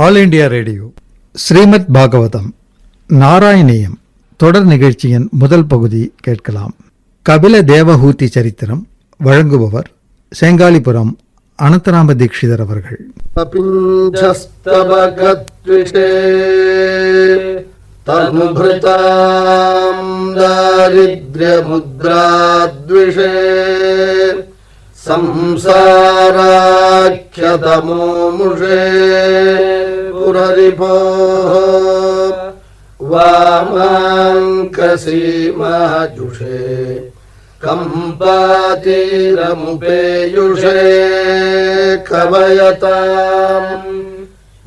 All India radio Srimad Bhagavatam Narayaniyam தொடர் நிகழ்ச்சியின் முதல் பகுதி கேட்கலாம். கபில தேவஹூதி சரித்திரம் வழங்குபவர் செங்காலிபுரம் அனந்தராம தீட்சிதர் அவர்கள். संसाराख्यतमोमुषे पुररिपोः वामाङ्कसीमाजुषे कम्पातीरमुपेयुषे कवयताम्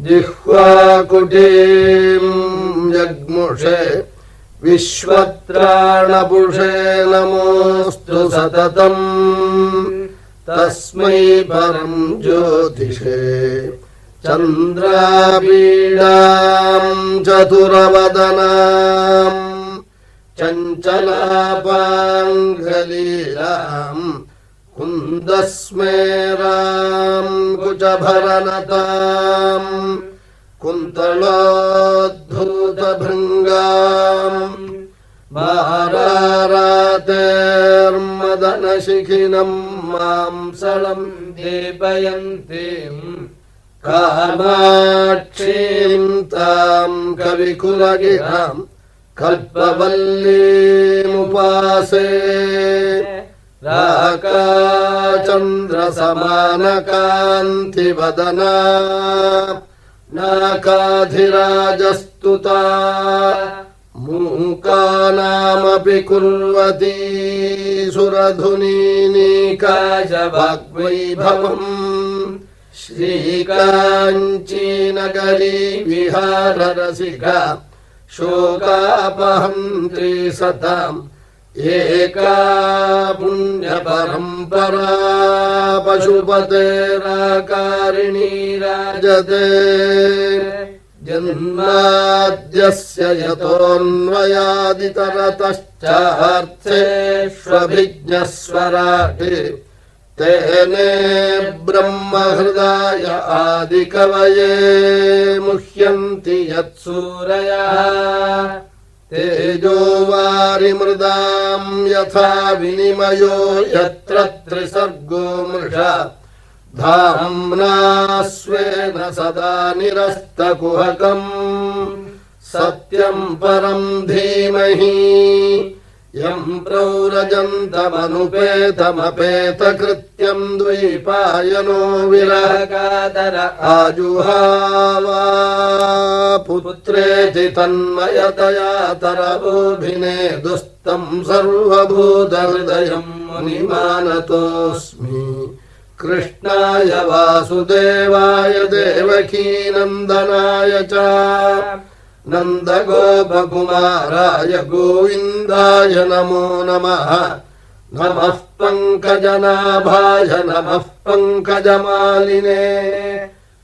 जिह्वाकुटीं जग्मुषे विश्वत्राणपुषे नमोऽस्तु सततम् तस्मै परं ज्योतिषे चन्द्रापीडां चतुरवदनां चञ्चलापाङ्गलीलां कुन्दस्मेरां कुचभरनतां कुन्तलोद्धूतभृङ्गां मारारातेर्मदनशिखिनं मांसलं दीपयन्तीं कामाक्षीं तां कविकुलगिरां कल्पवल्लीमुपासे राकाचन्द्रसमानकान्तिवदना नाकाधिराजस्तुता मूकानामपि कुर्वती सुरधुनीनीकाशवाग्वैभवम् श्रीकाञ्चीनगरी विहाररसिका शोकापहन्त्री सताम् एका पुण्यपरम्परा पशुपतेराकारिणी राजते जन्माद्यस्य यतोऽन्वयादितरतश्चार्थेष्वभिज्ञस्वराट् तेने ब्रह्महृदाय आदिकवये मुह्यन्ति यत्सूरयः तेजो वारिमृदां यथा विनिमयो यत्र त्रिसर्गो मृषा धाम्ना स्वेन सदा निरस्तकुहकम् सत्यं परं धीमहि यं प्रौरजन्तमनुपेतमपेतकृत्यं द्वैपायनो विरहकातर आजुहावा पुत्रेति तन्मयतया तरवोभिने दुस्तं सर्वभूतहृदयं मुनिमानतोऽस्मि कृष्णाय वासुदेवाय देवकीनन्दनाय च नन्दगोपकुमाराय गोविन्दाय नमो नमः. नमः पङ्कजनाभाय नमः पङ्कजमालिने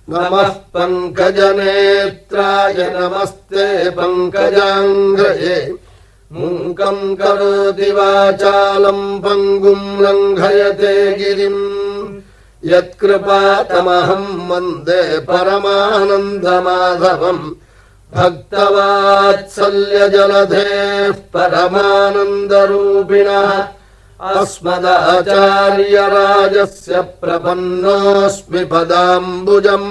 नमः पङ्कजनेत्राय नमस्ते पङ्कजाङ्घ्रये मूकं करोति वाचालं पङ्गुं लङ्घयते गिरिम् यत्कृपातमहं वन्दे परमानन्दमाधवम् भक्तवात्सल्यजलधेः परमानन्दरूपिणः अस्मदाचार्यराजस्य प्रपन्नोऽस्मि पदाम्बुजम्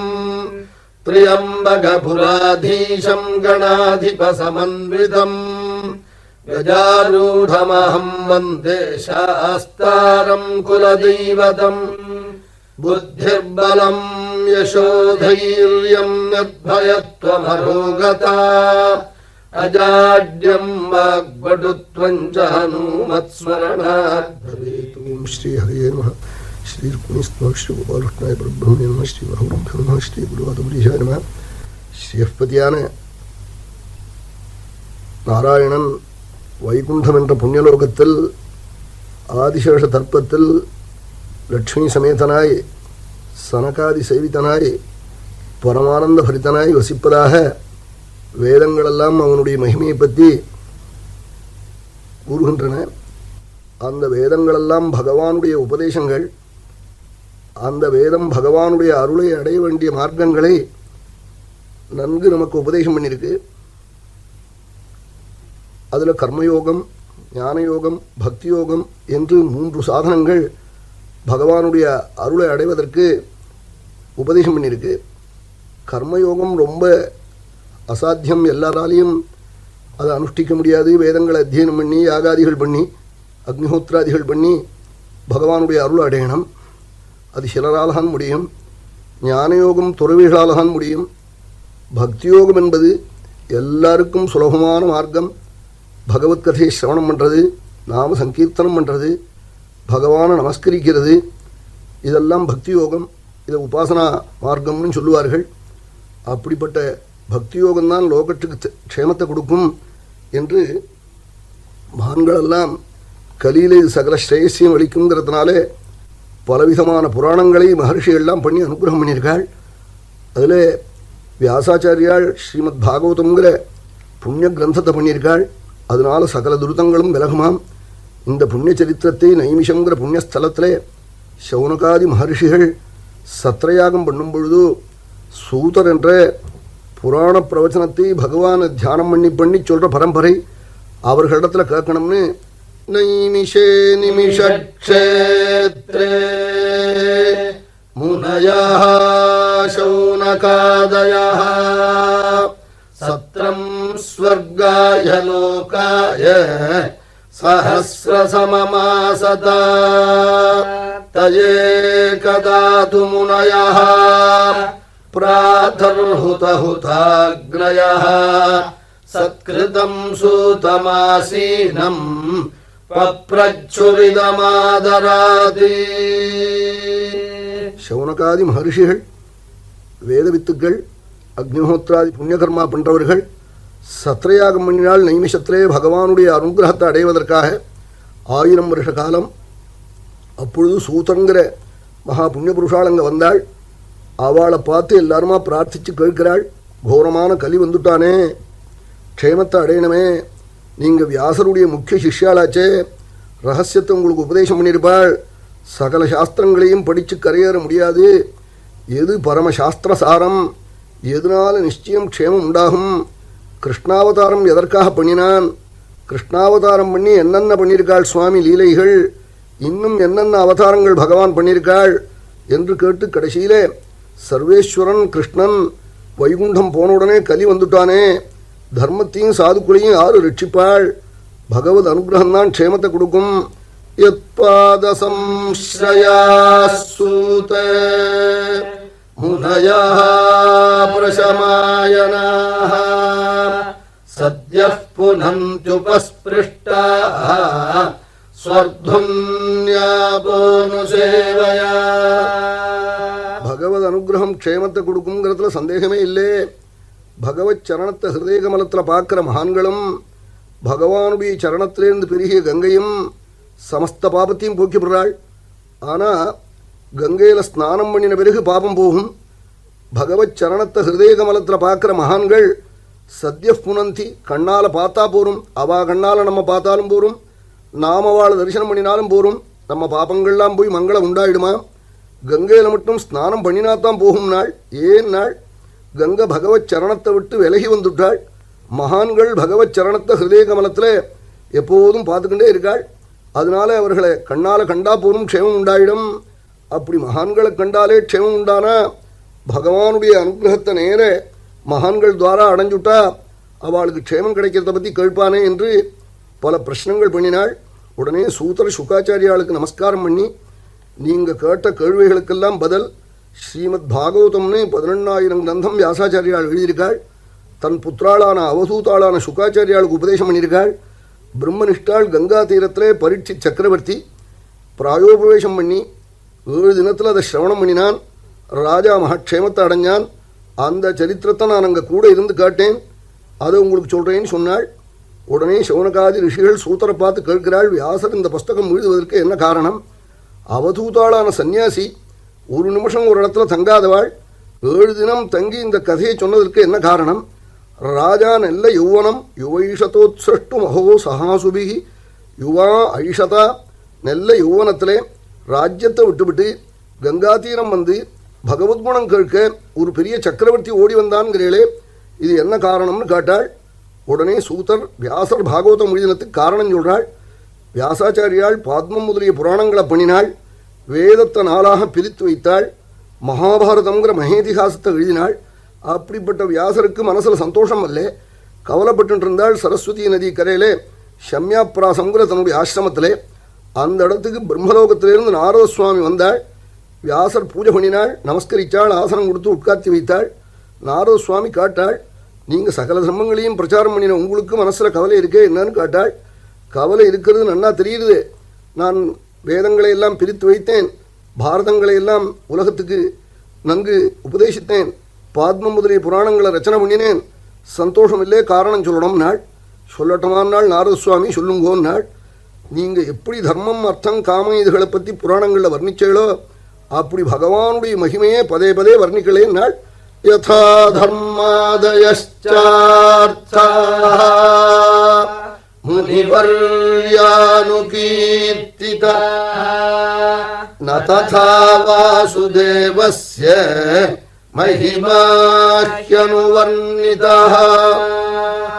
त्र्यम्बकपुराधीशं गणाधिपसमन्वितम् गजारूढमहं वन्दे शास्तारं कुलदैवतम् बुद्धिर्बलं यशोधैर्यं निर्भयत्वमरोगता अजाड्यं वाग्वटुत्वं च हनुमत्स्मरणात् भवेत्. श्रीहरये नमः. श्रीरुक्मिणीस्त्वं श्रीगोपालकृष्णाय परब्रह्मणे नमः. श्रीबाहुभ्यो नमः. श्रीगुरुवादपुरीशाय नमः. ஸ்ரீஹப்பதியான நாராயணன் வைகுண்டம் என்ற புண்ணியலோகத்தில் ஆதிசேஷ தர்ப்பத்தில் லட்சுமி சமேதனாய் சனகாதி சேவிதனாய் பரமானந்த பரிதனாய் வசிப்பதாக வேதங்களெல்லாம் அவனுடைய மகிமையை பற்றி கூறுகின்றன. அந்த வேதங்களெல்லாம் பகவானுடைய உபதேசங்கள். அந்த வேதம் பகவானுடைய அருளை அடைய வேண்டிய மார்க்கங்களை நன்கு நமக்கு உபதேசம் பண்ணியிருக்கு. அதில் கர்மயோகம், ஞானயோகம், பக்தி யோகம் என்று 3 சாதனங்கள் பகவானுடைய அருளை அடைவதற்கு உபதேசம் பண்ணியிருக்கு. கர்மயோகம் ரொம்ப அசாத்தியம், எல்லாராலையும் அதை அனுஷ்டிக்க முடியாது. வேதங்களை அத்தியனம் பண்ணி, யாகாதிகள் பண்ணி, அக்னிஹோத்திராதிகள் பண்ணி பகவானுடைய அருள் அடையணும். அது சிலரால்தான் முடியும். ஞானயோகம் துறவிகளால்தான் முடியும். பக்தியோகம் என்பது எல்லாருக்கும் சுலபமான மார்க்கம். பகவத்கதையை சிரவணம் பண்ணுறது, நாம சங்கீர்த்தனம் பண்ணுறது, பகவானை நமஸ்கரிக்கிறது, இதெல்லாம் பக்தி யோகம். இதை உபாசனா மார்க்கம்னு சொல்லுவார்கள். அப்படிப்பட்ட பக்தி யோகம்தான் லோகத்துக்கு க்ஷேமத்தை கொடுக்கும் என்று மகான்களெல்லாம் கலியிலே சகல ஸ்ரேயஸையும் அளிக்குங்கிறதுனால பலவிதமான புராணங்களை மகர்ஷிகள்லாம் பண்ணி அனுகிரகம் பண்ணியிருக்காள். அதில் வியாசாச்சாரியால் ஸ்ரீமத் பாகவதம்ங்கிற புண்ணிய கிரந்தத்தை பண்ணியிருக்காள். அதனால சகல துருதங்களும் விலகுமாம். இந்த புண்ணிய சரித்திரத்தை நைமிஷங்கிற புண்ணியஸ்தலத்தில் சௌனகாதி மகர்ஷிகள் சத்ரயாகம் பண்ணும் பொழுது சூதர் என்ற புராண பிரவச்சனத்தை பகவானை தியானம் பண்ணி சொல்கிற பரம்பரை அவர்களிடத்தில் கேட்கணும்னு நைமிஷே நிமிஷக்ஷேத்ரே முனயः சௌனகாதயः சத்ரம் ஸ்வர்காய லோகாய சஹஸ்ரசமமாசதா தயேகதாது முனயः பிராதர்ஹுதஹுதாக்னயः சத்கிருதம் சூதமாசீனம் பப்ரச்சுரிதமாதராதி. சௌனகாதி மகர்ஷிகள் வேதவித்துக்கள், அக்னிஹோத்ராதி புண்ணியகர்மா பண்றவர்கள் சத்ரயாகம் பண்ணினால் நைமிஷத்திலே பகவானுடைய அனுகிரகத்தை அடைவதற்காக 1000 வருஷ காலம். அப்பொழுது சூதங்கிற மகா புண்ணிய புருஷால் அங்கே வந்தாள். அவளை பார்த்து எல்லாருமா பிரார்த்திச்சு கேட்கிறாள், கோரமான கலி வந்துட்டானே, க்ஷேமத்தை அடையணுமே, நீங்கள் வியாசருடைய முக்கிய சிஷ்யாளாச்சே, ரகசியத்தை உங்களுக்கு உபதேசம் பண்ணியிருப்பாள், சகல சாஸ்திரங்களையும் படித்து கரையேற முடியாது, எது பரமசாஸ்திரசாரம், எதனால நிச்சயம் க்ஷேமம் உண்டாகும், கிருஷ்ணாவதாரம் எதற்காக பண்ணினான், கிருஷ்ணாவதாரம் பண்ணி என்னென்ன பண்ணியிருக்காள் சுவாமி லீலைகள், இன்னும் என்னென்ன அவதாரங்கள் பகவான் பண்ணியிருக்காள் என்று கேட்டு கடைசியிலே சர்வேஸ்வரன் கிருஷ்ணன் வைகுண்டம் போனவுடனே கலி வந்துட்டானே, தர்மத்தையும் சாதுக்குளையும் யாரு ரட்சிப்பாள், பகவத் அனுகிரகம்தான் க்ஷேமத்தை கொடுக்கும். யத்பாதசம்ஸ்ரயாசூத முனயः பிரசமாயனாः சத்யः புனந்த்யுபஸ்பிருஷ்டாः ஸ்வர்துன்யாபோனுசேவயா. பகவத் அனுகிரகம் க்ஷேமத்தை கொடுக்குங்கிறதுல சந்தேகமே இல்லை. பகவத் சரணத்தை ஹிருதய கமலத்தில் பார்க்குற மகான்களும் பகவானுடைய சரணத்திலேருந்து பெருகிய கங்கையும் சமஸ்த பாபத்தையும் போக்கிவிடுறாள். ஆனால் கங்கையில் ஸ்நானம் பண்ணின பிறகு பாபம் போகும். பகவத் சரணத்தை ஹிருதய கமலத்தில் பார்க்குற மகான்கள் சத்ய புனந்தி, கண்ணால் பார்த்தா போரும், அவா கண்ணால் நம்ம பார்த்தாலும் போரும், நாம அவளை தரிசனம் பண்ணினாலும் போரும், நம்ம பாபங்கள்லாம் போய் மங்களம் உண்டாயிடுமா. கங்கையில் மட்டும் ஸ்நானம் பண்ணினாத்தான் போகும் நாள். ஏன் நாள்? கங்கை பகவத் சரணத்தை விட்டு விலகி வந்துட்டாள். மகான்கள் பகவத் சரணத்தை ஹிருதய கமலத்தில் எப்போதும் பார்த்துக்கிட்டே இருக்காள். அதனால அவர்களை கண்ணால் கண்டா போரும், க்ஷேமம் உண்டாயிடும். அப்படி மகான்களை கண்டாலே க்ஷேமம் உண்டானா பகவானுடைய அனுகிரகத்தை நேர மகான்கள் துவாரா அடைஞ்சுட்டா அவளுக்கு க்ஷேமம் கிடைக்கிறத பற்றி கேட்பானே என்று பல பிரச்சனைகள் பண்ணினாள். உடனே சூதர சுகாச்சாரியாளுக்கு நமஸ்காரம் பண்ணி, நீங்கள் கேட்ட கேள்விகளுக்கெல்லாம் பதில் ஸ்ரீமத் பாகவதம்னு 11,000 கிரந்தம் வியாசாச்சாரியால் எழுதியிருக்காள். தன் புத்திராளான அவதூதாளான சுகாச்சாரியாளுக்கு உபதேசம் பண்ணியிருக்காள். பிரம்மனிஷ்டாள் கங்கா தீரத்திலே பரீட்சி சக்கரவர்த்தி பிராயோபவேசம் பண்ணி 7 தினத்தில் அதை சிரவணம் பண்ணினான். ராஜா மகாட்சேமத்தை அடைஞ்சான். அந்த சரித்திரத்தை நான் அங்கே கூட இருந்து காட்டேன், அதை உங்களுக்கு சொல்கிறேன்னு சொன்னாள். உடனே சௌனகாதி ரிஷிகள் சூத்தரை பார்த்து கேட்கிறாள், வியாசர் இந்த புஸ்தகம் எழுதுவதற்கு என்ன காரணம்? அவதூதாளான சன்னியாசி 1 நிமிஷம் ஒரு இடத்துல தங்காதவாள் 7 தினம் தங்கி இந்த கதையை சொன்னதற்கு என்ன காரணம்? ராஜா நெல்ல யௌவனம் யுவைஷதோத்ஸ்ரஷ்டு மகோ சகாசுபிகி யுவா ஐஷதா. நெல்ல யௌவனத்திலே ராஜ்யத்தை விட்டுவிட்டு கங்கா தீரம் வந்து பகவத்குணம் கேட்க ஒரு பெரிய சக்கரவர்த்தி ஓடி வந்தான்கிறீங்களே, இது என்ன காரணம்னு கேட்டாள். உடனே சூதர் வியாசர் பாகவதம் எழுதினத்துக்கு காரணம் சொல்கிறாள். வியாசாச்சாரியால் பாத்மம் முதலிய புராணங்களை பண்ணினாள். வேதத்தை நாளாக பிரித்து வைத்தாள். மகாபாரதங்கிற மகேதிகாசத்தை எழுதினாள். அப்படிப்பட்ட வியாசருக்கு மனசில் சந்தோஷம் அல்ல, கவலைப்பட்டு இருந்தாள். சரஸ்வதி நதி கரையிலே ஷம்யாப்ராசங்கிற தன்னுடைய ஆசிரமத்திலே அந்த இடத்துக்கு பிரம்மலோகத்திலிருந்து நாரத சுவாமி வந்தாள். வியாசர் பூஜை பண்ணினாள், நமஸ்கரித்தாள், ஆசனம் கொடுத்து உட்கார்த்தி வைத்தாள். நாரத சுவாமி காட்டாள், நீங்கள் சகல தர்மங்களையும் பிரச்சாரம் பண்ணின உங்களுக்கு மனசில் கவலை இருக்கே என்னன்னு காட்டாள். கவலை இருக்கிறது நன்னா தெரியுது. நான் வேதங்களை எல்லாம் பிரித்து வைத்தேன், பாரதங்களை எல்லாம் உலகத்துக்கு நன்கு உபதேசித்தேன், பாத்மம் முதலிய புராணங்களை ரச்சனை பண்ணினேன், சந்தோஷம் இல்லே, காரணம் சொல்லணும் நாள். சொல்லட்டமானாள் நாரத சுவாமி, சொல்லுங்கோன்னாள். நீங்கள் எப்படி தர்மம் அர்த்தம் காமம் இதுகளை பற்றி புராணங்களில் வர்ணிச்சீங்களோ அப்படி பகவானுடைய மகிமையே பதே பதே வர்ணிக்கலேன்னாள். யதா தர்மாதயச்சார்த்தா முனிவர்யானுகீர்த்திதா ந ததா வாசுதேவஸ்ய மகிமாஹ்யனுவர்ணிதா.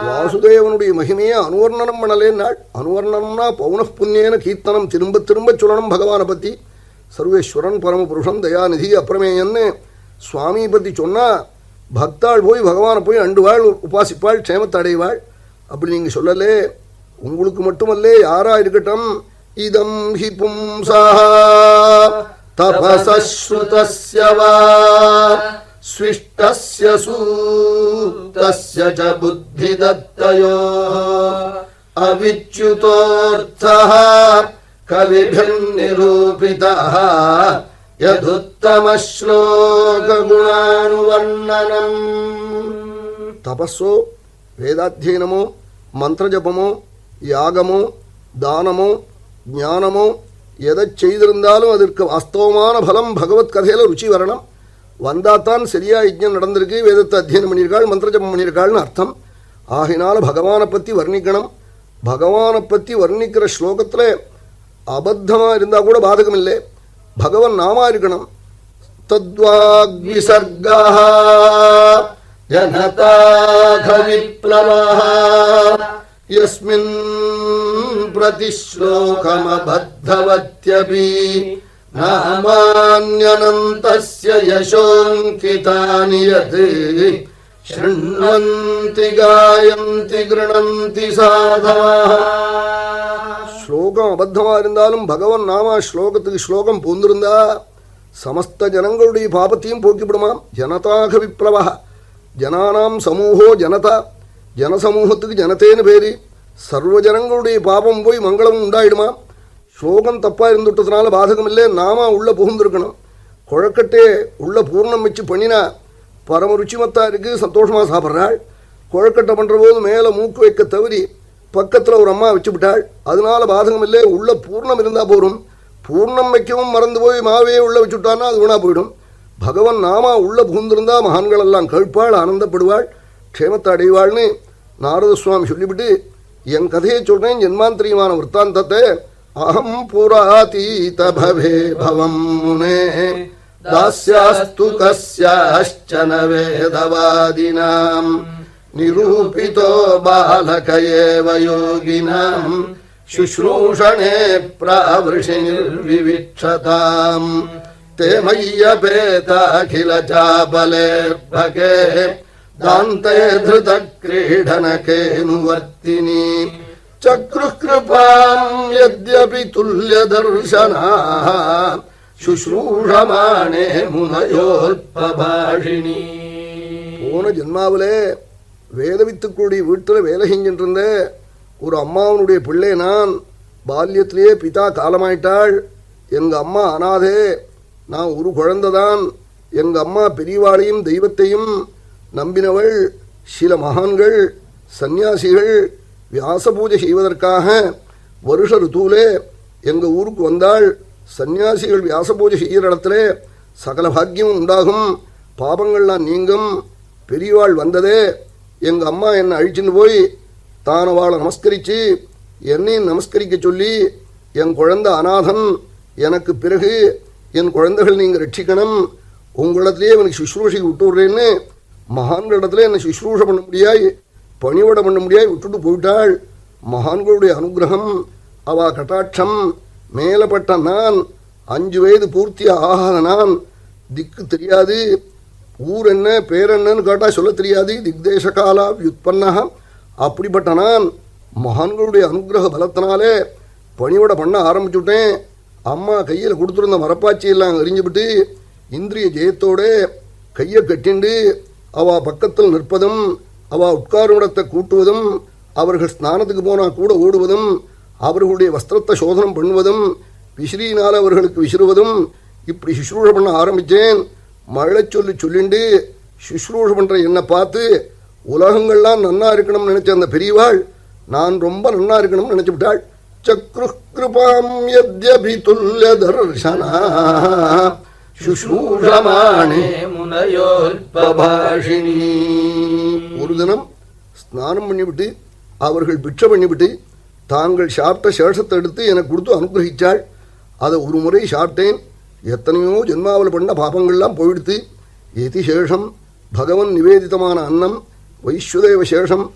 வாசுதேவனுடைய மகிமையை அனுவர்ணனம் பண்ணலேன்னாள். அனுவர்ணனம்னா பௌனఃபுண்ணியன கீர்த்தனம், திரும்ப திரும்ப சொல்லணும் பகவானை பற்றி. சர்வேஸ்வரன் பரமபுருஷன் தயாநிதி அப்பிரமேயன்னு சுவாமி பற்றி சொன்னால் பக்தாள் போய் பகவானை போய் 2 வாழ் உபாசிப்பாள், க்ஷேமத்தை அடைவாள். அப்படி நீங்கள் சொல்லலே, உங்களுக்கு மட்டுமல்லே யாரா இருக்கட்டும். இதம் ஹி பும்சா தபசஸ்ருதஸ்ய வா ஸ்விஷ்டஸ்ய சூக்தஸ்ய ச புத்திதத்தயோ அவிச்யுதோர்த்தः கவிபிர்நிரூபிதः யதுத்தமஸ்லோககுணானுவர்ணனம். தபஸோ, வேதாத்தியனமோ, மந்திரஜபமோ, யாகமோ, தானமோ, ஞானமோ எதை செய்திருந்தாலும் அதற்கு வாஸ்தவமான பலம் பகவத் கதையில் ருச்சி வரணும். வந்தாத்தான் சரியா யஜ்ஞம் நடந்திருக்கு, வேதத்தை அத்தியனம் பண்ணியிருக்காள், மந்திரஜபம் பண்ணியிருக்காள்னு அர்த்தம். ஆகினால பகவானை பற்றி வர்ணிக்கணும். பகவானை பற்றி வர்ணிக்கிற ஸ்லோகத்தில் அபத்தமாக இருந்தால் கூட பாதகம் இல்லை, பகவன் நாமா இருக்கணும். தத்வாக்விசர்கா ஜனதாக விப்ளவः யஸ்மின் பிரதிஸ்லோகமபத்தவத்யபி நாமான்யனந்தஸ்ய யசோங்கிதானி யத் ஷృణ్వంతి காயந்தி கிருணந்தி சாதவः. ஸ்லோகம் அபத்தமாக இருந்தாலும் பகவன் நாமா ஸ்லோகத்துக்கு ஸ்லோகம் பூந்திருந்தா சமஸ்த ஜனங்களுடைய பாபத்தையும் போக்கிவிடுமாம். ஜனதாக விப்ளவ, ஜனானாம் சமூகோ ஜனதா, ஜனசமூகத்துக்கு ஜனத்தேன்னு பேரு. சர்வ ஜனங்களுடைய பாபம் போய் மங்களம் உண்டாயிடுமாம். ஸ்லோகம் தப்பாக இருந்துட்டதுனால பாதகம் இல்லை, நாம உள்ளே புகுந்திருக்கணும். குழக்கட்டே உள்ள பூர்ணம் வச்சு பண்ணினா பரம ருச்சிமத்தாக இருக்குது, சந்தோஷமாக சாப்பிட்றாள். குழக்கட்டை பண்ணுற போது மேலே மூக்கு வைக்க தவறி பக்கத்தில் ஒரு அம்மா வச்சு விட்டாள், அதனால பாதகம் இல்லை. உள்ள பூர்ணம் இருந்தால் போரும். பூர்ணம் வைக்கவும் மறந்து போய் மாவே உள்ளே வச்சுட்டான்னா அது வீணாக போயிடும். பகவன் நாமா உள்ளே புகுந்திருந்தா மகான்கள் எல்லாம் கழிப்பாள், ஆனந்தப்படுவாள், க்ஷேமத்தை அடைவாள்னு நாரத சுவாமி சொல்லிவிட்டு என் கதையை சொல்கிறேன். ஜென்மாந்திரியமான விற்த்தாந்தத்தை அகம் புராதீத பவே பவம் முனே தாஸ்யாஸ்து கஸ்யாஷ்சன வேதவாதினாம் நிரூபிதோ பாலக ஏவ யோகினாம் சுஷ்ரூஷணே பிராவృషి நிர்விவிக்ஷதாம் தே மய்யபேத அகில சாபலேர்பகே தாந்தே திருத கிரீடனகேனுவர்த்தினி சக்ருகிருபாம் யத்யபி துல்யதர்சனாः சுஷ்ரூஷமானே முனயோல்பபாஷினி. போன ஜென்மாவிலே வேதவித்துக்களுடைய வீட்டில் வேலை செஞ்சுட்டு இருந்த ஒரு அம்மாவனுடைய பிள்ளை நான். பால்யத்திலேயே பிதா காலமாயிட்டாள். எங்கள் அம்மா அனாதே, நான் ஒரு குழந்தைதான். எங்கள் அம்மா பெரியவாளையும் தெய்வத்தையும் நம்பினவள். சில மகான்கள் சந்நியாசிகள் வியாச பூஜை செய்வதற்காக வருஷ ருத்துவிலே எங்கள் ஊருக்கு வந்தாள். சந்நியாசிகள் வியாச பூஜை செய்கிற இடத்துல சகல பாக்கியமும் உண்டாகும், பாபங்கள்லாம் நீங்கும். பெரியவாள் வந்ததே, எங்கள் அம்மா என்னை அழிச்சுன்னு போய் தானவாளை நமஸ்கரித்து என்னையும் நமஸ்கரிக்க சொல்லி, என் குழந்தை அநாதன், எனக்கு பிறகு என் குழந்தைகள் நீங்கள் ரட்சிக்கணும், உங்களிடத்துலேயே எனக்கு சுஷ்ரூஷைக்கு விட்டுடுறேன்னு மகான்களிடத்துல என்னை சுஷ்ரூஷ பண்ண முடியாய், பணிவிட பண்ண முடியாய் விட்டுட்டு போயிட்டாள். மகான்களுடைய அனுகிரகம், அவா கட்டாட்சம் மேலப்பட்ட நான், 5 வயது பூர்த்தி ஆகாத நான், திக்கு தெரியாது, ஊர் என்ன பேர் என்னன்னு கேட்டால் சொல்ல தெரியாது, திக்தேச காலா வியுத்பன்னா, அப்படிப்பட்ட நான் மகான்களுடைய அனுகிரக பலத்தினாலே பணிவிட பண்ண ஆரம்பிச்சுட்டேன். அம்மா கையில் கொடுத்துருந்த மரப்பாச்சியெல்லாம் எரிஞ்சுவிட்டு இந்திரிய ஜெயத்தோட கையை கட்டிண்டு அவ பக்கத்தில் நிற்பதும், அவ உட்காருமிடத்தை கூட்டுவதும், அவர்கள் ஸ்நானத்துக்கு போனால் கூட ஓடுவதும், அவர்களுடைய வஸ்திரத்தை சோதனம் பண்ணுவதும், விசிறியினால் அவர்களுக்கு விசிறுவதும், இப்படி சுஷ்ரூஷ பண்ண ஆரம்பித்தேன். மழை சொல்லிண்டு சுஷ்ரூஷ பண்ணுற என்னை பார்த்து உலகங்கள்லாம் நன்னா இருக்கணும்னு நினச்ச அந்த பெரியவாள் நான் ரொம்ப நன்னா இருக்கணும்னு நினச்சி விட்டாள். சக்ருகிருபாம் யத்யபி துல்ய தர்சனா சுஷ்ரூஷமானே முனயோல்பபாஷினி. ஒரு தினம் ஸ்நானம் பண்ணிவிட்டு அவர்கள் பிட்சை பண்ணிவிட்டு தாங்கள் சாப்பிட்ட சேஷத்தை எடுத்து எனக்கு கொடுத்து அனுகிரகிச்சாள். அதை ஒரு முறை சாப்பிட்டேன். எத்தனையோ ஜென்மாவில் பண்ண பாபங்கள்லாம் போயிடுத்து. எதி சேஷம் பகவன் நிவேதிதமான அன்னம், வைஸ்வதேவ சேஷம்,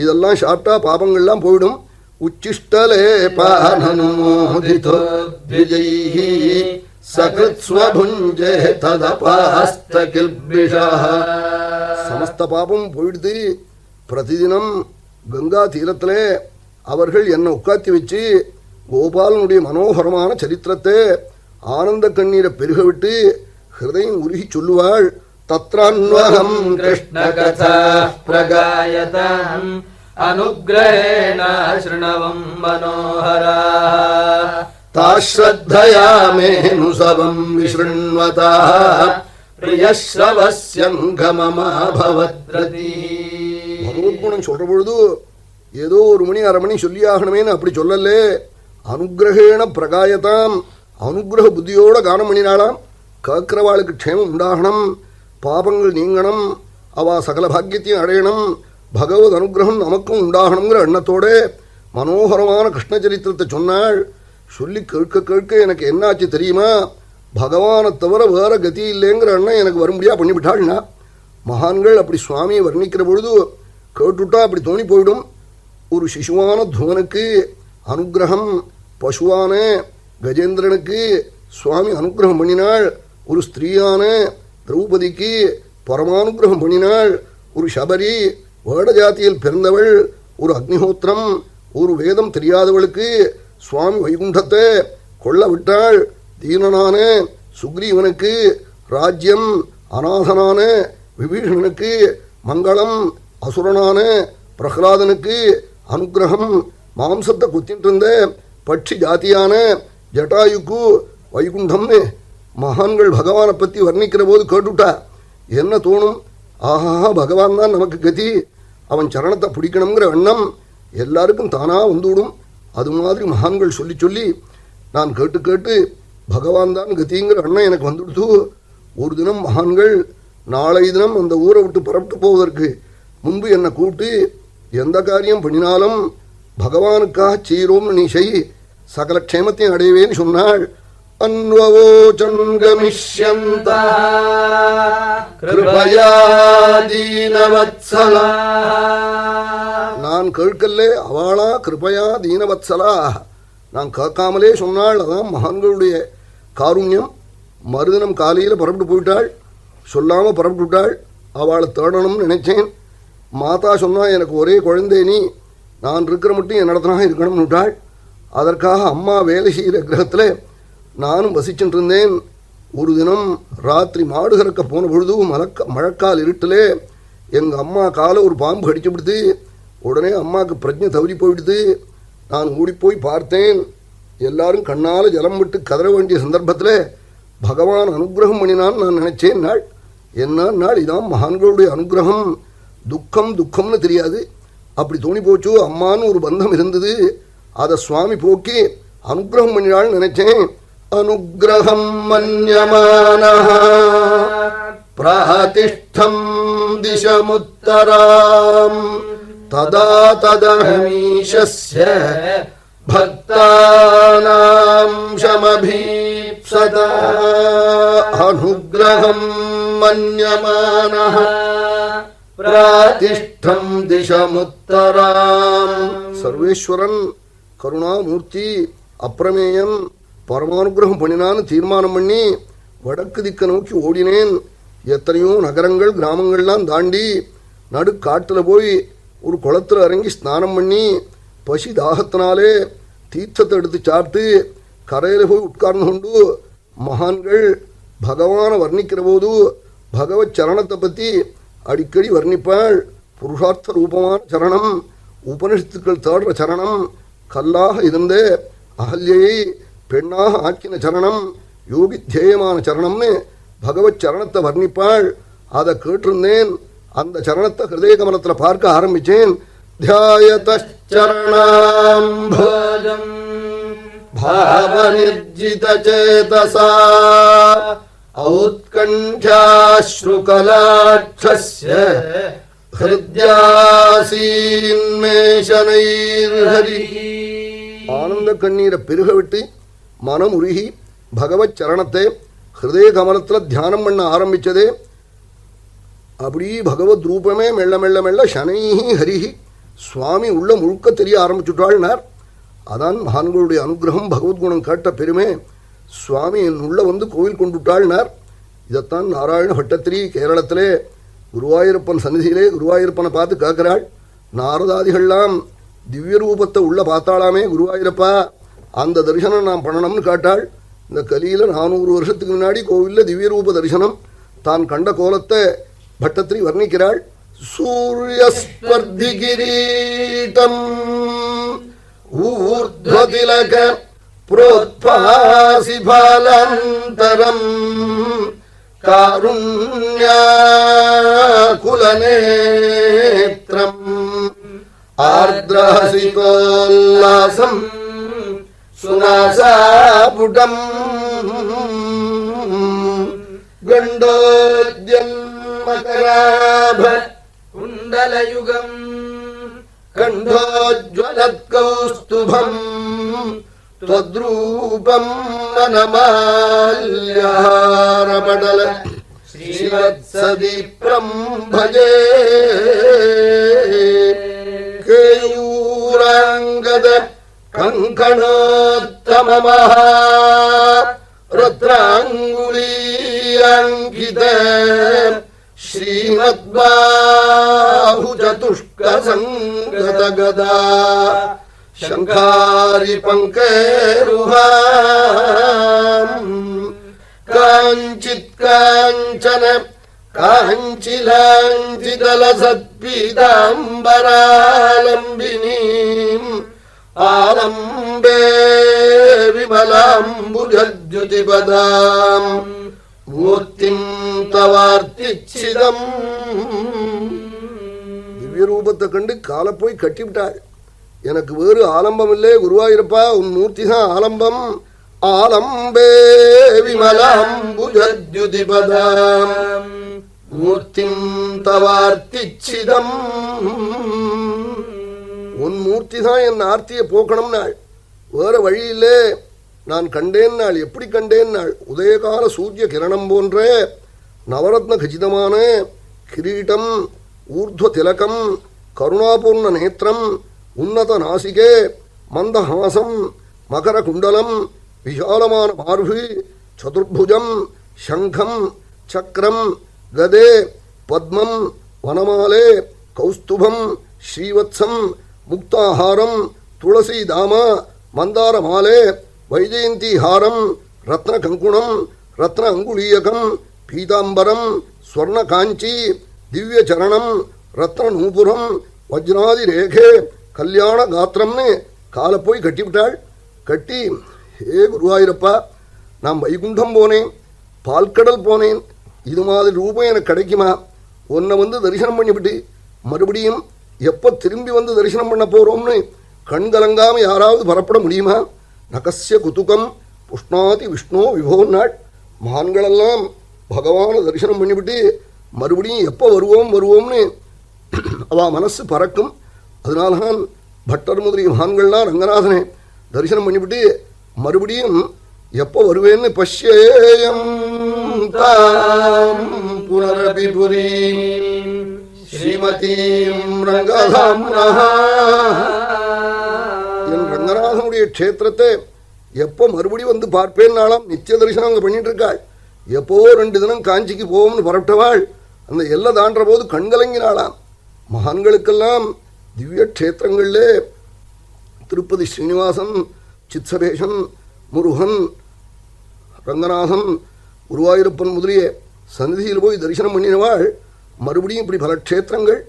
இதெல்லாம் சாப்பிட்டா பாபங்கள்லாம் போயிடும். உச்சிஷ்டலே பானனுமோதிதோ விஜய்ஹி சகிருத்ஸ்வபுஞ்சே ததபாஸ்தகில்பிஷாஹ. சமஸ்த பாபம் போயிடுத்து. பிரதிதினம் கங்கா தீரத்தில் அவர்கள் என்னை உட்காத்தி வச்சு கோபாலனுடைய மனோகரமான சரித்திரத்தை ஆனந்த கண்ணீரை பெருக விட்டு ஹிருதயம் உருகி சொல்லுவாள். தத்ரான்வகம் கிருஷ்ண கதா பிரகாயதாம் அனுக்ரஹேண ஸ்ருணவம் மனோஹரா தாஸ்ரத்தயாமேனுசவம் விஸ்ருண்வதா பிரியஸ்ரவஸ்யங்கமமாபவத்ரதி. பகவத்குணம் சொல்ற பொழுது ஏதோ ஒரு மணி அரை மணி சொல்லி ஆகணுமேனு அப்படி சொல்லலே. அனுகிரகேண பிரகாயதாம், அனுகிரக புத்தியோட கானம் பண்ணினாலாம். கேட்கிறவாளுக்கு க்ஷேமம் உண்டாகணும், பாபங்கள் நீங்கணும், அவா சகல பாக்கியத்தையும் அடையணும், பகவத் அனுகிரகம் நமக்கும் உண்டாகணுங்கிற எண்ணத்தோட மனோகரமான கிருஷ்ண சரித்திரத்தை சொன்னாள். சொல்லி கேட்க கேட்க எனக்கு என்னாச்சு தெரியுமா, பகவானை தவிர வேற கதி இல்லைங்கிற எண்ணம் எனக்கு வரும்படியா பண்ணிவிட்டாள்னா. மகான்கள் அப்படி சுவாமியை வர்ணிக்கிற பொழுது கேட்டுட்டா அப்படி தோணி போயிடும். ஒரு சிசுவான துவனுக்கு அனுகிரகம், பசுவான கஜேந்திரனுக்கு சுவாமி அனுகிரகம் பண்ணினாள். ஒரு ஸ்திரீயான திரௌபதிக்கு பரமானுகிரகம் பண்ணினாள். ஒரு சபரி வேட ஜாத்தியில் பிறந்தவள், ஒரு அக்னிஹோத்திரம், ஒரு வேதம் தெரியாதவளுக்கு சுவாமி வைகுண்டத்தை கொள்ள விட்டாள். தீனனான சுக்ரீவனுக்கு ராஜ்யம், அநாதனான விபீஷணனுக்கு மங்களம், அசுரனான பிரகலாதனுக்கு அனுகிரகம், மாம்சத்தை குத்திட்டு இருந்த பட்சி ஜாத்தியான ஜட்டாயுக்கு வைகுண்டம்னு மகான்கள் பகவானை பற்றி வர்ணிக்கிற போது கேட்டுட்டா என்ன தோணும்? ஆஹா, பகவான் தான் நமக்கு கதி, அவன் சரணத்தை பிடிக்கணுங்கிற எண்ணம் எல்லாருக்கும் தானாக வந்துவிடும். அது மாதிரி மகான்கள் சொல்லி சொல்லி நான் கேட்டு கேட்டு பகவான் தான் கதிங்கிற எண்ணம் எனக்கு வந்துடுத்து. ஒரு தினம் மகான்கள் நாளை தினம் அந்த ஊரை விட்டு புறப்பட்டு போவதற்கு முன்பு என்னை கூப்பிட்டு எந்த காரியம் பண்ணினாலும் பகவானுக்காக செய்கிறோம்னு நீ செய், சகல க்ஷேமத்தையும் அடையவேன்னு சொன்னாள். அன்வவோச்சங்கமிஷ்யந்தா கிருபயா தீனவத்சலா. நான் கேட்கலே, அவளா கிருபயா தீனவத்சலா, நான் கேட்காமலே சொன்னாள். அதான் மகான்களுடைய காருண்யம். மறுதினம் காலையில் புறப்பட்டு போயிட்டாள், சொல்லாமல் புறப்பட்டு விட்டாள். அவளை தேடணும்னு நினைச்சேன். மாதா சொன்னால் எனக்கு ஒரே குழந்தை நீ, நான் இருக்கிற மட்டும் என் இடத்துனாக இருக்கணும்னு விட்டாள். அதற்காக அம்மா வேலை செய்கிற கிரகத்தில் நானும் வசிச்சுட்டு இருந்தேன். ஒரு தினம் ராத்திரி மாடு கறக்க போன பொழுது மழைக்கால் இருட்டிலே எங்கள் அம்மா காலை ஒரு பாம்பு கடிச்சு விடுது. உடனே அம்மாவுக்கு பிரஜை தவறி போயிடுது. நான் ஓடிப்போய் பார்த்தேன். எல்லாரும் கண்ணால் ஜலம் விட்டு கதற வேண்டிய சந்தர்ப்பத்தில் பகவான் அனுகிரகம் பண்ணினான்னு நான் நினச்சேன். நாள் என்ன நாள், இதான் மகான்களுடைய அனுகிரகம். துக்கம் துக்கம்னு தெரியாது, அப்படி தோணி போச்சு. அம்மான்னு ஒரு பந்தம் இருந்தது, அதை சுவாமி போக்கி அனுகிரகம் பண்ணினாள்னு நினைச்சேன். அனுகிரகம் மன்யமானஹ பிராதிஷ்டம் திசமுத்தராம் ததா ததஹமீஷஸ்ய பக்தானாம் ஷமபீப்சிதாம் சதா அனுக்ரகம் மன்யமானः பிராதிஷ்டம் திசமுத்தராம். சர்வேஸ்வரன் கருணாமூர்த்தி அப்பிரமேயன் பரமானுகிரகம் பண்ணினான்னு தீர்மானம் பண்ணி வடக்கு திக்க நோக்கி ஓடினேன். எத்தனையோ நகரங்கள் கிராமங்கள்லாம் தாண்டி நடுக்காட்டில் போய் ஒரு குளத்தில் இறங்கி ஸ்நானம் பண்ணி பசி தாகத்தினாலே தீர்த்தத்தை எடுத்து சாப்பிட்டு கரையில் போய் உட்கார்ந்து கொண்டு மகான்கள் பகவானை வர்ணிக்கிற போது பகவத் சரணத்தை பற்றி அடிக்கடி வர்ணிப்பாள். புருஷார்த்த ரூபமான சரணம், உபனிஷத்துக்கள் தேடுற சரணம், கல்லாக இருந்த அகல்யை பெண்ணாக ஆக்கின சரணம், யோகி தியேயமான சரணம்னு பகவத் சரணத்தை வர்ணிப்பாள். அதை கேட்டிருந்தேன். அந்த சரணத்தை ஹிருதய கமலத்தில் பார்க்க ஆரம்பிச்சேன். தியாயதரணாம்போஜம் பாவநிர்ஜித சேதசா ஔத்கண்யாஸ்ருகலாட்சஸ்ய ஹிருத்யாசீன்மேஷனைர்ஹரி. ஆனந்த கண்ணீரை பெருக விட்டு மனம் உருகி பகவத் சரணத்தை ஹிருதய கமலத்தில் தியானம் பண்ண ஆரம்பித்ததே. அப்படி பகவத் ரூபமே மெல்ல மெல்ல மெல்ல சனைஹி ஹரிஹி சுவாமி உள்ள முழுக்க தெரிய ஆரம்பிச்சுட்டாள்னார். அதான் மகான்களுடைய அனுகிரகம், பகவத்குணம் கேட்ட பெருமை. சுவாமி என் உள்ள வந்து கோவில் கொண்டுட்டாள்னார். இதைத்தான் நாராயண பட்டத்திரி கேரளத்திலே குருவாயூரப்பன் சந்நிதியிலே குருவாயூரப்பனை பார்த்து கேட்கிறாள். நாரதாதிகள்லாம் திவ்ய ரூபத்தை உள்ள பார்த்தாளாமே குருவாயூரப்பா, அந்த தரிசனம் நான் பண்ணணும்னு கேட்டாள். இந்த கலியில் 400 வருஷத்துக்கு முன்னாடி கோவிலில் திவ்ய ரூப தரிசனம் தான் கண்ட கோலத்தை பட்டத்திரி வர்ணிக்கிறாள். சூரியஸ்பர்தி கிரீடம் ஊர்த்வதிலக புரோத்பாசி பாலந்தரம் காருண்யாகுலநேத்ரம் ஆர்த்ரஹசிதோல்லாசம் சுனாசாபுடம் கண்டோத்யன்மகராப குண்டலயுகம் கண்டோஜ்வலத்கௌஸ்துபம் त्वद्रूपम् वनमाल्याहारपटल श्रीवत्सदीप्रम् भजे केयूराङ्गद कङ्कणोत्तममः रत्राङ्गुलीयाङ्कित श्रीमद्बाहुचतुष्कसङ्गतगदा शङ्खारि पङ्केरुहाम् काञ्चित् काञ्चन काञ्चिलाञ्चिदलसत्पीताम्बरालम्बिनीम् आलम्बे विमलाम्बुजद्युतिपदाम् मूर्तिम् तवार्तिच्छिदम्. திவ்ய ரூபத்தை கண்டு காலை போய் கட்டிவிட்டாள். எனக்கு வேறு ஆலம்பம் இல்லை குருவாயிருப்பா, உன் மூர்த்தி தான் ஆலம்பம். ஆலம்பே விமலாம்புஜத்யுதிபதாம் மூர்த்திம் தவார்த்திச்சிதம். உன் மூர்த்தி தான் என் ஆர்த்தியை போக்கணும் நாள், வேற வழி இல்லை. நான் கண்டேன் நாள். எப்படி கண்டேன் நாள்? உதயகால சூரிய கிரணம் போன்ற நவரத்ன கச்சிதமான கிரீட்டம், ஊர்த்வ திலகம், கருணாபூர்ண நேத்திரம், உன்னத நாசிகே, மந்தஹாசம், மகர குண்டலம், விஷாலமான மார்பு, சதுர்புஜம், சங்கம், சக்கரம், கதே, பத்மம், வனமாலே, கௌஸ்துபம், ஸ்ரீவத்சம், முக்தாஹாரம், துளசி தாம, மந்தார மாலே, வைஜெயந்தி ஹாரம், ரத்ன கங்குணம், ரத்ன அங்குலீயகம், பீதாம்பரம், ஸ்வர்ண காஞ்சி, திவ்ய சரணம், ரத்ன நூபுரம், வஜ்ராதி ரேகே, கல்யாண காத்திரம்னு காலை போய் கட்டிவிட்டாள். கட்டி, ஹே குருவாயூரப்பா, நான் வைகுண்டம் போனேன், பால்கடல் போனேன், இது மாதிரி ரூபம் எனக்கு கிடைக்குமா? உன்னை வந்து தரிசனம் பண்ணிவிட்டு மறுபடியும் எப்போ திரும்பி வந்து தரிசனம் பண்ண போகிறோம்னு கண் கலங்காமல் யாராவது வரப்பட முடியுமா? நகசிய குதுகம் புஷ்ணாதி விஷ்ணு விபோன்னாள். மகான்களெல்லாம் பகவானை தரிசனம் பண்ணிவிட்டு மறுபடியும் எப்போ வருவோம்னு அவள் மனசு பறக்கும். அதனால்தான் பட்டர் முதலிய மகான்கள்லாம் ரங்கநாதனை தரிசனம் பண்ணிவிட்டு மறுபடியும் எப்போ வருவேன்னு பஷ்யேயம் தாம் புனரபி புரீம் ஸ்ரீமதீம் ரங்கதாம்னஹ. என் ரங்கநாதனுடைய க்ஷேத்திரத்தை எப்போ மறுபடி வந்து பார்ப்பேன்னாலாம் நித்திய தரிசனம் அங்கே பண்ணிட்டு இருக்காள். எப்போ 2 தினம் காஞ்சிக்கு போவோம்னு புறப்பட்டவாள் அந்த எல்லை தாண்டுற போது கண்கலங்கினாளாம். மகான்களுக்கெல்லாம் திவ்ய க்ஷேத்திரங்களில் திருப்பதி ஸ்ரீனிவாசன், சித்சபேஷன், முருகன், ரங்கநாதன், குருவாயூரப்பன் முதலிய சந்நிதியில் போய் தரிசனம் பண்ணினவாள் மறுபடியும் இப்படி பல க்ஷேத்திரங்கள்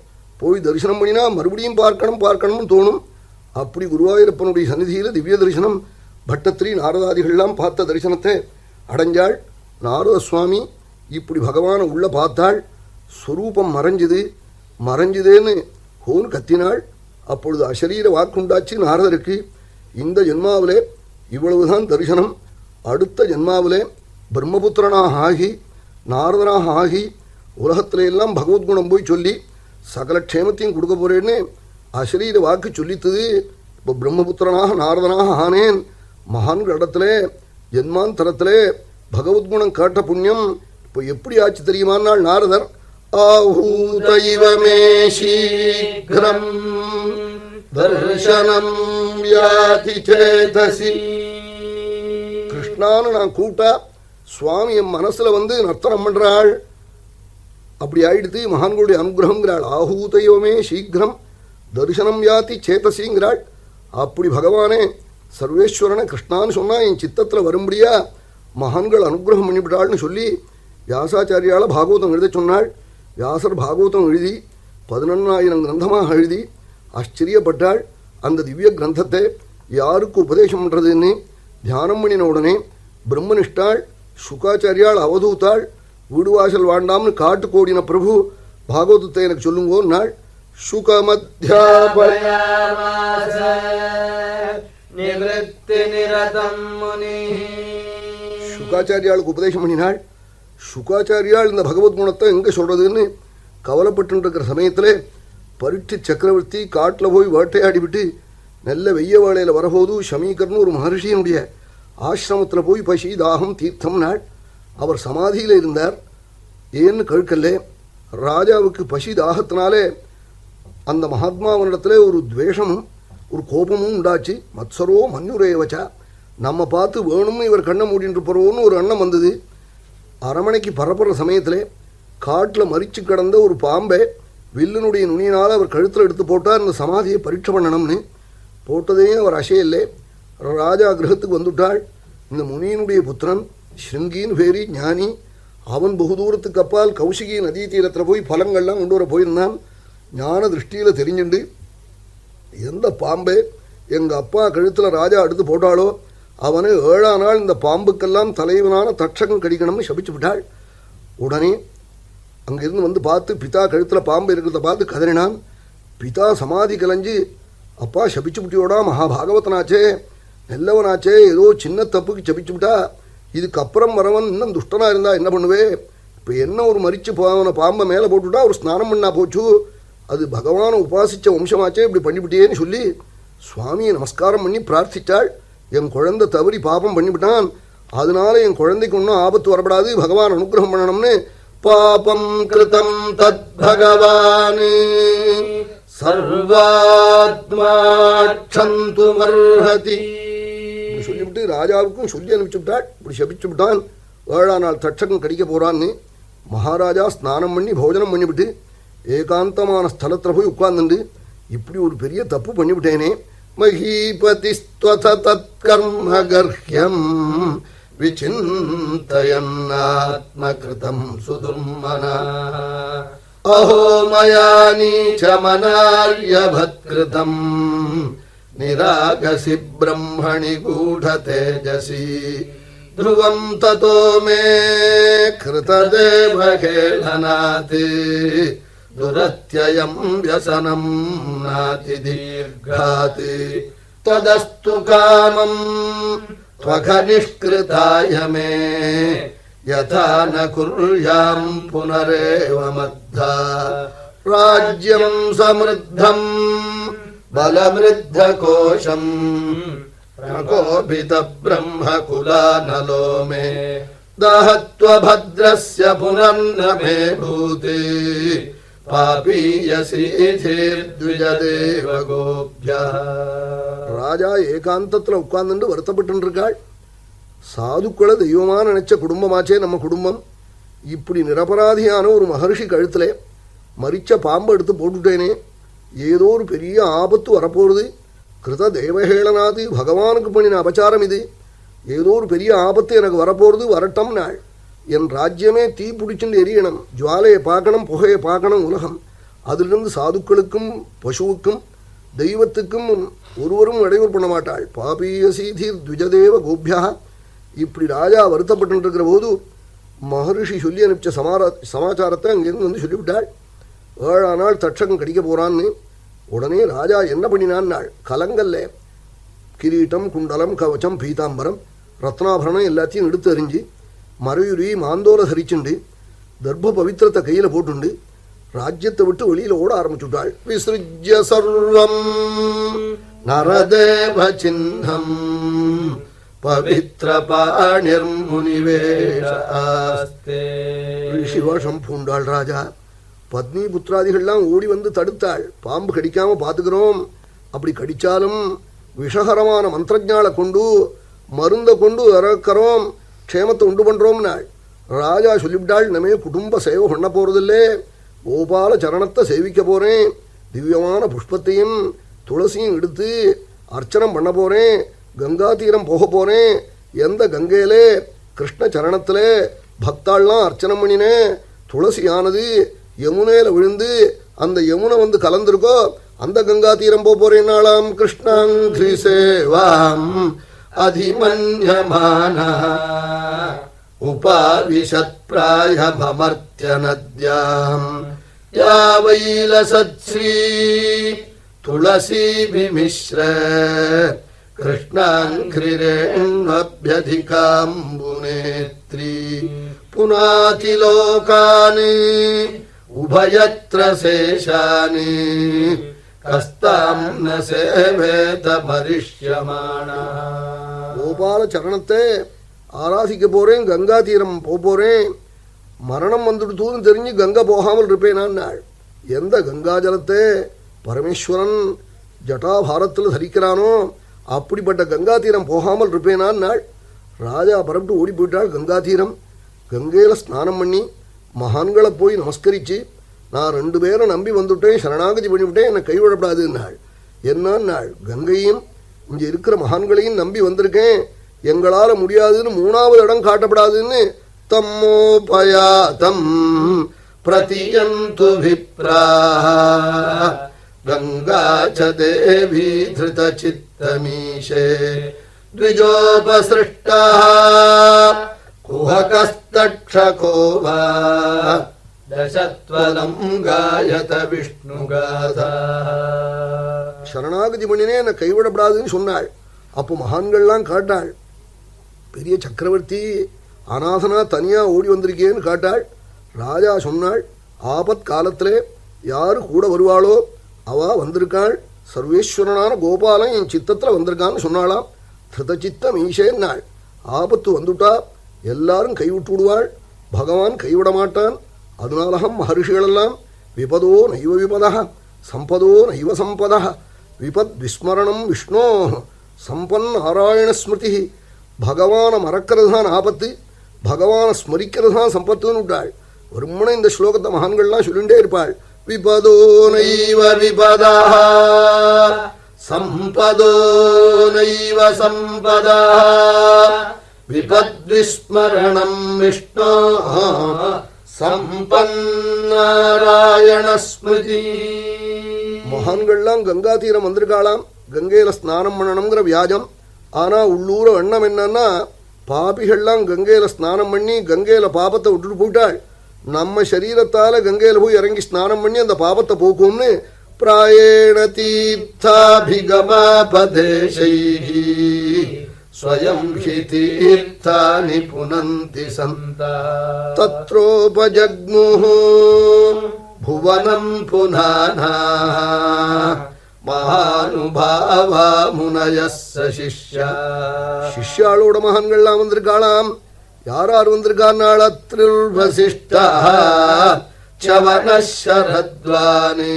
போய் தரிசனம் பண்ணினா மறுபடியும் பார்க்கணும்னு தோணும். அப்படி குருவாயூரப்பனுடைய சந்நிதியில் திவ்ய தரிசனம் பட்டத்திரி நாரதாதிகள்லாம் பார்த்த தரிசனத்தை அடைஞ்சாள். நாரத சுவாமி இப்படி பகவானை உள்ள பார்த்தாள். ஸ்வரூபம் மறைஞ்சுதேன்னு ஹோன்னு கத்தினாள். அப்பொழுது அசரீர வாக்குண்டாச்சு நாரதருக்கு. இந்த ஜென்மாவிலே இவ்வளவுதான் தரிசனம். அடுத்த ஜென்மாவிலே பிரம்மபுத்திரனாக ஆகி நாரதனாக ஆகி உலகத்தில எல்லாம் பகவத்குணம் போய் சொல்லி சகல க்ஷேமத்தையும் கொடுக்க போறேன்னு அசரீர வாக்கு சொல்லித்தது. இப்போ பிரம்மபுத்திரனாக நாரதனாக ஆனேன். மகான்கள் இடத்துல ஜென்மாந்தரத்தில் பகவத்குணம் காட்ட புண்ணியம் இப்போ எப்படி ஆச்சு தெரியுமானால் நாரதர் ஆஹூதைவமே சீக்ரம் தர்சனம் யாதி சேதசி. கிருஷ்ணான்னு நான் கூட்டா சுவாமி என் மனசுல வந்து நர்த்தனம் பண்றாள். அப்படி ஆயிடுத்து மகான்களுடைய அனுகிரகங்கிறாள். ஆஹூதைவமே சீக்கிரம் தரிசனம் யாத்தி சேதசிங்கிறாள். அப்படி பகவானே சர்வேஸ்வரனை கிருஷ்ணான்னு சொன்னா என் சித்தத்தில் வரும்படியா மகான்கள் அனுகிரகம் பண்ணிவிட்டாள்னு சொல்லி வியாசாச்சாரியால பாகவதம் எழுத சொன்னாள். வியாசர் பாகவதம் எழுதி 11,000 கிரந்தமாக எழுதி ஆச்சரியப்பட்டாள். அந்த திவ்ய கிரந்தத்தை யாருக்கு உபதேசம் பண்ணுறதுன்னு தியானம் பண்ணின உடனே பிரம்மனிஷ்டாள். சுகாச்சாரியால் அவதூத்தாள். வீடு வாசல் வாண்டாம்னு காட்டு கோடின பிரபு பாகவதத்தை எனக்கு சொல்லுங்கோ நாள். சுகாச்சாரியாளுக்கு உபதேசம் பண்ணினாள். சுகாச்சாரியால் இந்த பகவத்குணத்தை எங்கே சொல்றதுன்னு கவலைப்பட்டு இருக்கிற சமயத்தில் பரீட்சி சக்கரவர்த்தி காட்டில் போய் வேட்டையாடிவிட்டு நல்ல வெய்ய வேளையில் வரபோது ஷமீகர்னு ஒரு மகர்ஷியினுடைய ஆசிரமத்தில் போய் பசி தாகம் தீர்த்தம் நாள். அவர் சமாதியில் இருந்தார். ஏன்னு கேட்கல ராஜாவுக்கு பசி தாகத்தினாலே அந்த மகாத்மாவனிடத்தில் ஒரு துவேஷமும் ஒரு கோபமும் உண்டாச்சு. மத்சரோ மன்யுரேவச்சா, நம்ம பார்த்து வேணும்னு இவர் கண்ணை மூடிட்டு போகிறோன்னு ஒரு எண்ணம் வந்தது. அரமனைக்கு பரப்புற சமயத்தில் காட்டில் மரிச்சு கிடந்த ஒரு பாம்பை வில்லினுடைய நுனியினால் அவர் கழுத்தில் எடுத்து போட்டார். இந்த சமாதியை பரீட்சை பண்ணணும்னு போட்டதையும் அவர் அசையல்லே. ராஜா கிரகத்துக்கு வந்துட்டாள். இந்த முனியினுடைய புத்திரன் ஸ்ருங்கின்னு பேரி ஞானி. அவன் பகு தூரத்துக்கு அப்பால் கௌசிகி நதி தீரத்தில் போய் பழங்கள்லாம் கொண்டு வர போயிருந்தான். ஞான திருஷ்டியில் தெரிஞ்சுண்டு எந்த பாம்பை எங்கள் அப்பா கழுத்தில் ராஜா எடுத்து போட்டாளோ அவனை 7ஆம் நாள் இந்த பாம்புக்கெல்லாம் தலைவனான தட்சகம் கடிக்கணும்னு சபிச்சு விட்டாள். உடனே அங்கிருந்து வந்து பார்த்து பிதா கழுத்தில் பாம்பு இருக்கிறத பார்த்து கதறினான். பிதா சமாதி கலைஞ்சு, அப்பா சபிச்சு விட்டியோடா, மகாபாகவதனாச்சே, நல்லவனாச்சே, ஏதோ சின்ன தப்புக்கு சபிச்சு விட்டா, இதுக்கப்புறம் வரவன் இன்னும் துஷ்டனாக இருந்தால் என்ன பண்ணுவே? இப்போ என்ன ஒரு மரிச்சு போன பாம்பை மேலே போட்டுவிட்டா ஒரு ஸ்நானம் பண்ணா போச்சு, அது பகவானை உபாசித்த வம்சமாச்சே, இப்படி பண்ணிவிட்டேன்னு சொல்லி சுவாமியை நமஸ்காரம் பண்ணி பிரார்த்தித்தாள். என் குழந்தை தவறி பாபம் பண்ணிவிட்டான், அதனால என் குழந்தைக்கு ஒன்றும் ஆபத்து வரப்படாது, பகவான் அனுகிரகம் பண்ணணும்னு பாபம் கிருதம் தத் பகவான் சர்வாத்மாட்சந்து மர்ஹதி சொல்லிவிட்டு ராஜாவுக்கும் சொல்லி அனுப்பிச்சு விட்டாள். இப்படி சபிச்சு விட்டான். 7ஆம் நாள் தட்சகம் கடிக்க போறான்னு மகாராஜா ஸ்நானம் பண்ணி போஜனம் பண்ணிவிட்டு ஏகாந்தமான ஸ்தலத்தில் போய் உட்கார்ந்துண்டு இப்படி ஒரு பெரிய தப்பு பண்ணிவிட்டேனே, மகீபதி தத்கர்ம கர்ஹ்யம் விசிந்தயன்னாத்மகிருதம் சுதுர்மனா அஹோ மயா நீச்சமனார்யபத்கிருதம் நிராகசி பிரம்மணி கூட தேஜசி த்ருவம் ததோ மே கிருததேவகேளனாத் துரத்யயம் வ்யசனம் நாதி தீர்காத் ததஸ்து காமம் த்வக நிஷ்கிருதாய மே யதா ந குர்யாம் புனரேவ மத்தா ராஜ்யம் சம்ருத்தம் பலமிருத்த கோஷம் प्रकोपित ब्रह्मकुलानलो मे दहत्वभद्रस्य पुनर्न मे भूते பாபீயசீதேர்த்விஜதேவ கோப்யா. ராஜா ஏகாந்தத்தில் உட்கார்ந்துட்டு வருத்தப்பட்டு இருக்காள். சாதுக்களை தெய்வமாக நினைச்ச குடும்பமாச்சே நம்ம குடும்பம். இப்படி நிரபராதியான ஒரு மகர்ஷி கழுத்தில் மரிச்ச பாம்பை எடுத்து போட்டுட்டேனே, ஏதோ ஒரு பெரிய ஆபத்து வரப்போகுது. கிருத தேவஹேளனாது, பகவானுக்கு பண்ணின அபச்சாரம் இது. ஏதோ ஒரு பெரிய ஆபத்து எனக்கு வரப்போகிறது, வரட்டம் நாள். என் ராஜ்யமே தீ பிடிச்சுட்டு எரியணும், ஜுவாலையை பார்க்கணும், புகையை பார்க்கணும் உலகம். அதிலிருந்து சாதுக்களுக்கும் பசுவுக்கும் தெய்வத்துக்கும் ஒருவரும் இடையூறு பண்ண மாட்டாள். பாபீயசீதீர் த்விஜதேவ கோப்யா. இப்படி ராஜா வருத்தப்பட்டு இருக்கிற போது மகரிஷி சொல்லி அனுப்பிச்ச சமாச்சாரத்தை அங்கேருந்து வந்து சொல்லிவிட்டாள். 7ஆம் நாள் தட்சகம் கடிக்க போகிறான்னு. உடனே ராஜா என்ன பண்ணினான் நாள், கலங்கல்ல கிரீட்டம், குண்டலம், கவச்சம், பீதாம்பரம், ரத்னாபரணம் எல்லாத்தையும் எடுத்து எறிஞ்சு மறையுரி மாந்தோல தரிச்சுண்டு தர்ப்ப பவித்திரத்தை கையில் போட்டுண்டு ராஜ்யத்தை விட்டு வெளியில் ஓட ஆரம்பிச்சுட்டாள். விசிருஜ்ய சர்வம் நரதேவ சின்னம் பவித்ர பாணிர்முனிவேஷாஸ்தே. ரிஷிவேஷம் பூண்டாள் ராஜா. பத்னி புத்திராதிகள்லாம் ஓடி வந்து தடுத்தாள். பாம்பு கடிக்காம பார்த்துக்கிறோம், அப்படி கடிச்சாலும் விஷகரமான மந்திரஜாலை கொண்டு மருந்தை கொண்டு இறக்கிறோம், க்ஷேமத்தை உண்டு பண்ணுறோம் நாள். ராஜா சொல்லிவிட்டாள், நம்ம குடும்ப சேவை பண்ண போகிறதில்லே, கோபால சரணத்தை சேவிக்க போகிறேன், திவ்யமான புஷ்பத்தையும் துளசியும் எடுத்து அர்ச்சனம் பண்ண போகிறேன், கங்கா தீரம் போக போகிறேன். எந்த கங்கையிலே கிருஷ்ண சரணத்தில் பக்தாள்லாம் அர்ச்சனம் பண்ணினேன், துளசியானது யமுனையில் விழுந்து அந்த யமுனை வந்து கலந்துருக்கோ, அந்த கங்கா தீரம் போகிறேன்னாலாம். கிருஷ்ணாங்கிரி சேவாம் அதிமன்யமானா உபாவிஷத் பிராயமர்த்திய நத்யாம் யாவைலசத்ஸ்ரீ துளசி விமிஸ்ர கிருஷ்ணாங்கிரேண்வப்யதிகாம்புநேத்ரி புனாதி லோகானி உபயத்ர சேஷானி கஸ்தாம் ந சேவேத மரிஷ்யமானா. கோபால சரணத்தை ஆராதிக்க போகிறேன், கங்கா தீரம் போகிறேன், மரணம் வந்துடுத்தூன்னு தெரிஞ்சு கங்கை போகாமல் இருப்பேனான் நாள். எந்த கங்கா ஜலத்தை பரமேஸ்வரன் ஜட்டாபாரத்தில் தரிக்கிறானோ அப்படிப்பட்ட கங்கா தீரம் போகாமல் இருப்பேனான் நாள். ராஜா பரப்பிட்டு ஓடி போயிட்டாள் கங்கா தீரம். கங்கையில் ஸ்நானம் பண்ணி மகான்களை போய் நமஸ்கரித்து, நான் 2 பேரை நம்பி வந்துவிட்டேன், சரணாகதி பண்ணிவிட்டேன், என்னை கைவிடப்படாதுன்னாள். என்னாள், கங்கையும் இங்கே இருக்கிற மகான்களையும் நம்பி வந்திருக்கேன், எங்களால் முடியாதுன்னு 3வது இடம் காட்டப்படாதுன்னு தம்மோபயாதம் பிரதியந்து விப்ராஹ கங்கா ச தேவி திருத சித்தமீஷே த்விஜோபஸ்ருஷ்டः குஹகஸ்தக்ஷகோ வா தசத்வலம் காயத விஷ்ணுகாதா. சரணாகதி பண்ணினே என்னை கைவிடப்படாதுன்னு சொன்னாள். அப்போ மகான்கள்லாம் காட்டாள். பெரிய சக்கரவர்த்தி அநாதனா தனியாக ஓடி வந்திருக்கேன்னு காட்டாள். ராஜா சொன்னாள், ஆபத் காலத்தில் யார் கூட வருவாளோ அவா வந்திருக்காள், சர்வேஸ்வரனான கோபாலன் என் சித்தத்தில் வந்திருக்கான்னு சொன்னாளாம். திருதச்சித்தம் ஈஷேன்னாள். ஆபத்து வந்துட்டா எல்லாரும் கைவிட்டு விடுவாள், பகவான் கைவிட மாட்டான். அதனாலகம் மகர்ஷிகளெல்லாம் விபதோ நைவ விபதா சம்பதோ நைவ சம்பதா விபத் விஸ்மரணம் விஷ்ணோ சம்பன் நாராயண ஸ்மிருதி. பகவானை மறக்கிறது தான் ஆபத்து, பகவானை ஸ்மரிக்கிறது தான் சம்பத்துன்னு விட்டாள். வருமனை இந்த ஸ்லோகத்தை மகான்கள்லாம் சொல்லிகிட்டே இருப்பாள். விபதோ நைவ விபதா சம்பதோ நைவ சம்பதா விபத்விஸ்மரணம் விஷ்ணோ சம்பன்னாராயண ஸ்மிருதி. மகான்கள்லாம் கங்கா தீரம் வந்திருக்காளாம், கங்கையில் ஸ்நானம் பண்ணணுங்கிற வியாஜம். ஆனால் உள்ளூர எண்ணம் என்னன்னா, பாபிகள்லாம் கங்கையில் ஸ்நானம் பண்ணி கங்கையில் பாபத்தை விட்டுட்டு போயிட்டாள். நம்ம சரீரத்தால் கங்கையில் போய் இறங்கி ஸ்நானம் பண்ணி அந்த பாபத்தை போக்கும்னு பிராயேண தீர்த்தாபிகமாபதேசைஹி ஸ்வயம் ஹி தீர்த்தானி புனந்தி சந்தா தத்ரோபஜக்முஹு புவனம் புனானா மகானுபாவா முனயஸ்ஸ சிஷ்யா. சிஷ்யாளோட மகான்கள்லாம் வந்திருக்காளாம். யார் யார் வந்திருக்காள்? அத்ரில் வசிஷ்டா சவனஷரத்வானே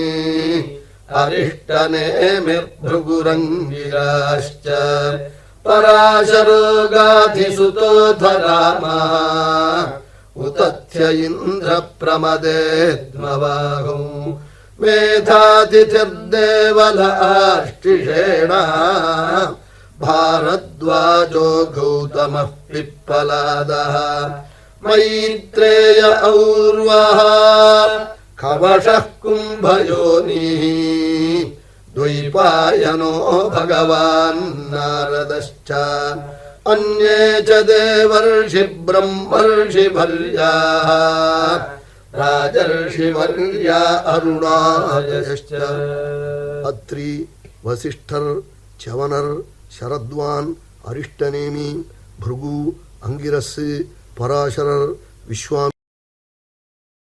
அரிஷ்டநேமிர் ப்ருகுரங்கிராஷ்ச பராசரோ காதிசுதோதராமா உதத்ய இந்திர பிரமதேத்மவாஹோ மேதாதிதிர்தேவல ஆஷ்டிஷேண भारद्वाजो गौतमः पिप्पलादः मैत्रेय और्वः कवशः कुम्भयोनिः द्वैपायनो भगवान् नारदश्च अन्ये च देवर्षि ब्रह्मर्षिभर्याः राजर्षिवर्या अरुणायश्च. அத்ரி, வசிஷ்டர், சவனர், சரத்வான், அரிஷ்டநேமி, பிருகு, அங்கிரசு, பராசரர், விஸ்வாமி